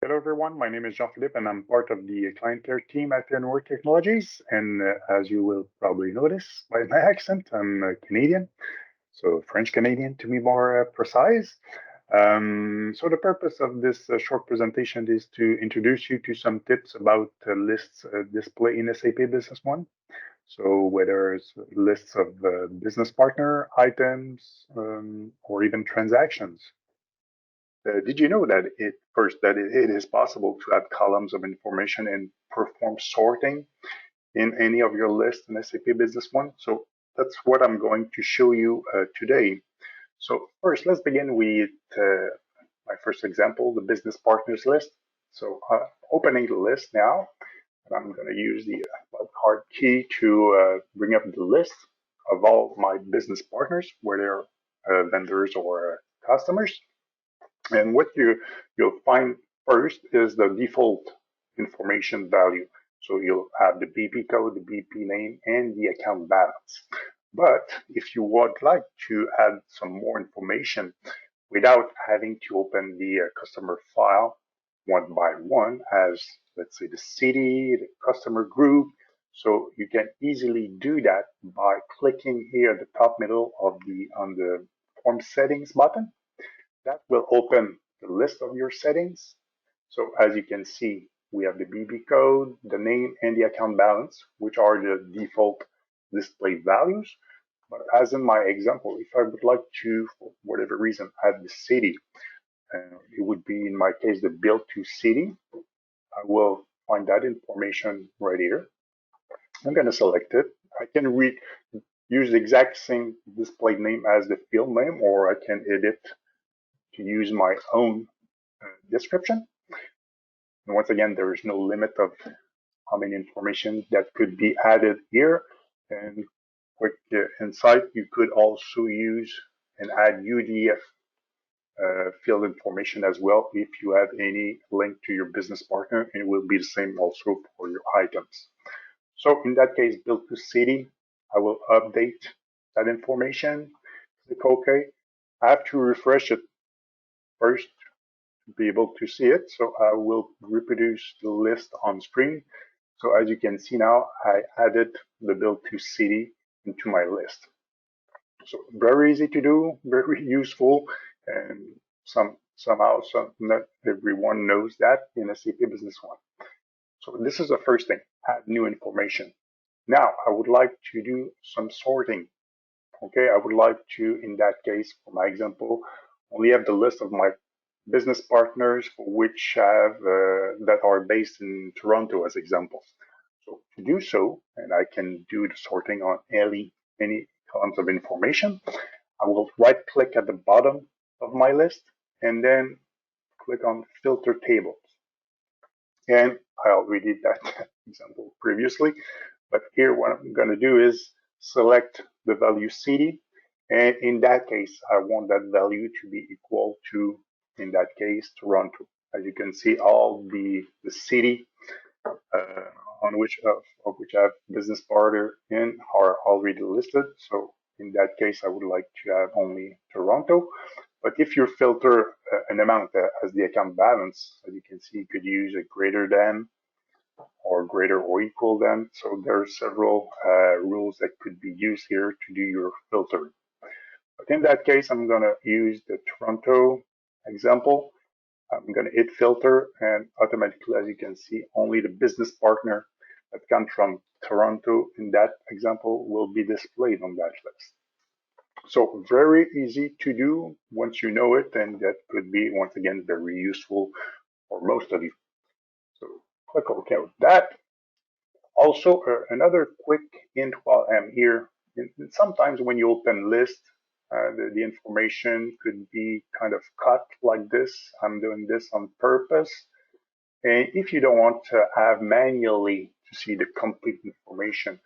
Hello, everyone. My name is Jean-Philippe, and I'm part of the client care team at Network Technologies. And as you will probably notice by my accent, I'm Canadian, so French Canadian to be more precise. So the purpose of this short presentation is to introduce you to some tips about lists display in SAP Business One. So whether it's lists of business partner items or even transactions. Did you know that it is possible to add columns of information and perform sorting in any of your lists in SAP Business One? So that's what I'm going to show you today. So first, let's begin with my first example, the business partners list. So opening the list now, and I'm going to use the card key to bring up the list of all my business partners, whether vendors or customers. And what you'll find first is the default information value. So you'll have the BP code, the BP name, and the account balance. But if you would like to add some more information without having to open the customer file one by one, as let's say the city, the customer group, so you can easily do that by clicking here at the top middle of the form settings button. That will open the list of your settings. So as you can see, we have the BB code, the name, and the account balance, which are the default display values. But as in my example, if I would like to, for whatever reason, add the city, it would be in my case the build to city. I will find that information right here. I'm going to select it. I can use the exact same display name as the field name, or I can edit to use my own description. And once again, there is no limit of how many information that could be added here. And quick insight, you could also use and add UDF field information as well if you have any link to your business partner, and it will be the same also for your items. So in that case, build to city, I will update that information, click OK. I have to refresh it first be able to see it. So I will reproduce the list on screen. So as you can see now, I added the build to city into my list. So very easy to do, very useful, and somehow not everyone knows that in SAP Business One. So this is the first thing, add new information. Now I would like to do some sorting. Okay, I would like to, in that case, for my example, only have the list of my business partners for which have that are based in Toronto as examples. So to do so, and I can do the sorting on any columns of information, I will right click at the bottom of my list and then click on filter tables. And I already did that example previously, but here what I'm going to do is select the value city. And in that case, I want that value to be equal to, in that case, Toronto. As you can see, all the city on which of which I have business partner in are already listed. So in that case, I would like to have only Toronto. But if you filter an amount as the account balance, as you can see, you could use a greater than or greater or equal than. So there are several rules that could be used here to do your filtering. But in that case, I'm going to use the Toronto example. I'm going to hit filter, and automatically, as you can see, only the business partner that comes from Toronto in that example will be displayed on that list. So very easy to do once you know it, and that could be, once again, very useful for most of you. So click OK with that. Also, another quick hint while I'm here, sometimes when you open list, the information could be kind of cut like this. I'm doing this on purpose. And if you don't want to have manually to see the complete information,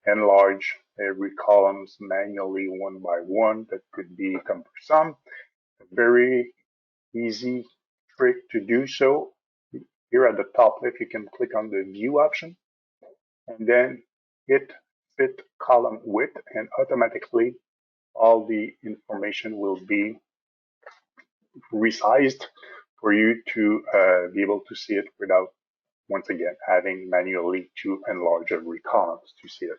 enlarge every columns manually one by one, that could be cumbersome. A very easy trick to do so. Here at the top left, you can click on the view option and then hit fit column width, and automatically all the information will be resized for you to be able to see it without, once again, having manually to enlarge every column to see it.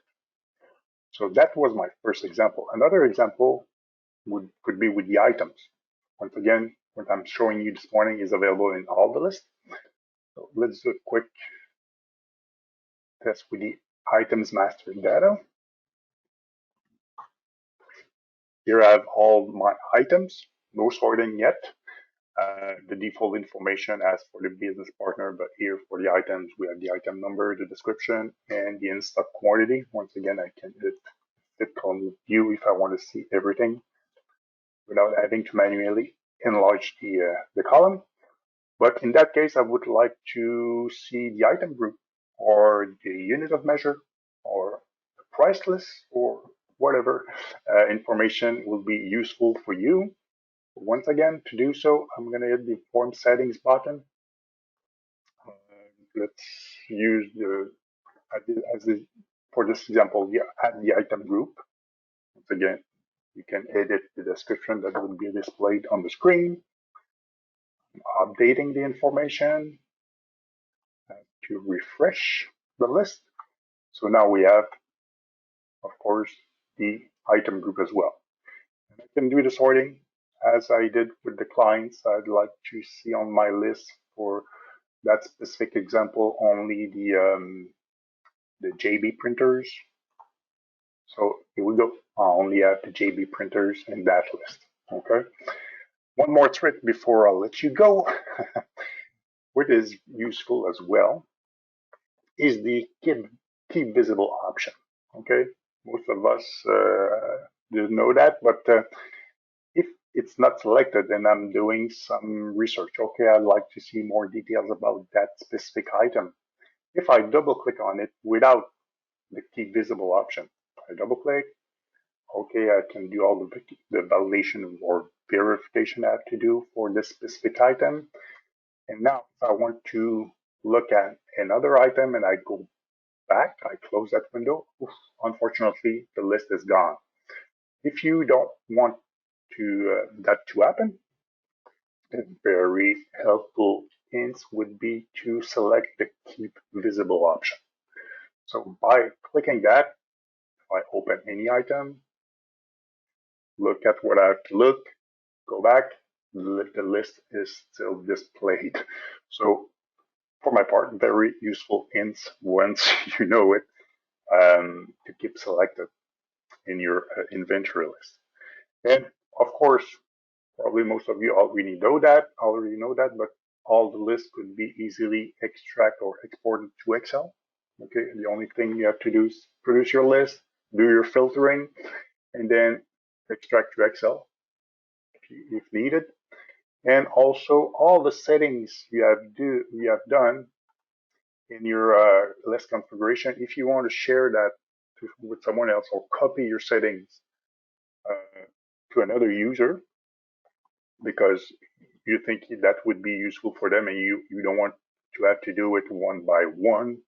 So that was my first example. Another example could be with the items. Once again, what I'm showing you this morning is available in all the lists. So let's do a quick test with the items master data. Here I have all my items, no sorting yet. The default information as for the business partner, but here for the items, we have the item number, the description, and the in-stock quantity. Once again, I can hit column view if I want to see everything without having to manually enlarge the column. But in that case, I would like to see the item group or the unit of measure or the price list or whatever information will be useful for you. Once again, to do so, I'm going to hit the form settings button. Let's use for this example, add the item group. Once again, you can edit the description that will be displayed on the screen. Updating the information to refresh the list. So now we have, of course, the item group as well. And I can do the sorting as I did with the clients. I'd like to see on my list for that specific example only the JB printers. So here we go. I only have the JB printers in that list. Okay. One more trick before I'll let you go, which is useful as well, is the keep visible option. Okay. Most of us didn't know that, but if it's not selected and I'm doing some research, okay, I'd like to see more details about that specific item. If I double click on it without the keep visible option, I double click, okay, I can do all the validation or verification I have to do for this specific item. And now if I want to look at another item and I go back, I close that window, unfortunately, the list is gone. If you don't want that to happen, a very helpful hints would be to select the keep visible option. So by clicking that, if I open any item, look at what I have to look, go back, the list is still displayed. So for my part, very useful hints once you know it, to keep selected in your inventory list. And of course, probably most of you already know that, but all the lists could be easily extracted or exported to Excel. Okay, the only thing you have to do is produce your list, do your filtering, and then extract to Excel if needed. And also all the settings you have done in your list configuration. If you want to share that with someone else or copy your settings to another user, because you think that would be useful for them and you don't want to have to do it one by one.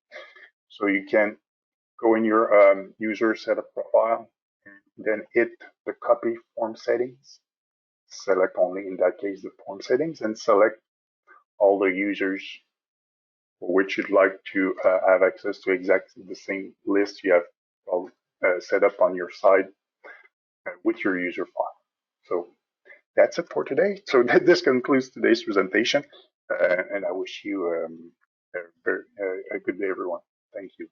So you can go in your user setup profile and then hit the copy form settings. Select only, in that case, the form settings and select all the users for which you'd like to have access to exactly the same list you have set up on your side with your user file. So that's it for today. So this concludes today's presentation, and I wish you a good day, everyone. Thank you.